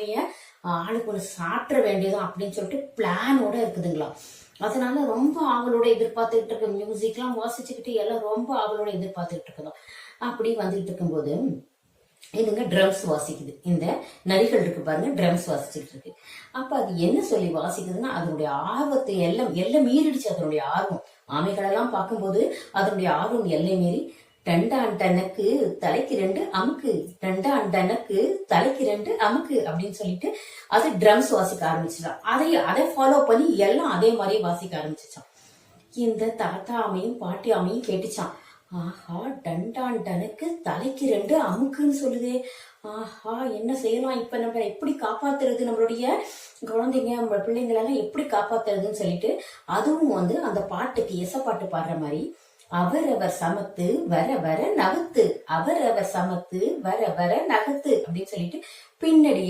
ஆமைய ஆளுக்கு ஒன்று சாப்பிட வேண்டியதும் அப்படின்னு சொல்லிட்டு பிளானோட இருக்குதுங்களா. அதனால ரொம்ப ஆவலோட எதிர்பார்த்துக்கிட்டு இருக்க மியூசிக்லாம் வாசிச்சுக்கிட்டு எல்லாம் ரொம்ப ஆவலோட எதிர்பார்த்துக்கிட்டு இருக்கணும். அப்படி வந்துட்டு இருக்கும்போது இதுங்க ட்ரம்ஸ் வாசிக்குது. இந்த நரிகள் இருக்கு பாருங்க, ட்ரம்ஸ் வாசிச்சுட்டு இருக்கு. அப்ப அது என்ன சொல்லி வாசிக்குதுன்னா, அதனுடைய ஆர்வத்தை எல்லாம் மீறிடுச்சு. அதனுடைய ஆர்வம் ஆமைகளெல்லாம் பார்க்கும்போது அதனுடைய ஆர்வம் எல்லை மீறி டண்டான் டனக்கு தலைக்கு 2 அமுக்கு, டண்டான் டனக்கு தலைக்கு 2 அமுக்கு அப்படின்னு சொல்லிட்டு அது ட்ரம்ஸ் வாசிக்க ஆரம்பிச்சிடான். அதை ஃபாலோ பண்ணி எல்லாம் அதே மாதிரியே வாசிக்க ஆரம்பிச்சிச்சான். இந்த தாத்தா ஆமையும் பாட்டி ஆமையும் கேட்டுச்சான். ஆஹா, டண்டான் டனுக்கு தலைக்கு 2 அமுக்குன்னு சொல்லுதே. ஆஹா, என்ன செய்யலாம் இப்ப, நம்ம எப்படி காப்பாத்துறது நம்மளுடைய குழந்தைங்க நம்ம பிள்ளைங்களெல்லாம் எப்படி காப்பாத்துறதுன்னு சொல்லிட்டு அதுவும் அந்த பாட்டுக்கு எசப்பாட்டு பாடுற மாதிரி அவரவர் சமத்து வர வர நகத்து, அவரவர் சமத்து வர வர நகத்து அப்படின்னு சொல்லிட்டு பின்னாடியே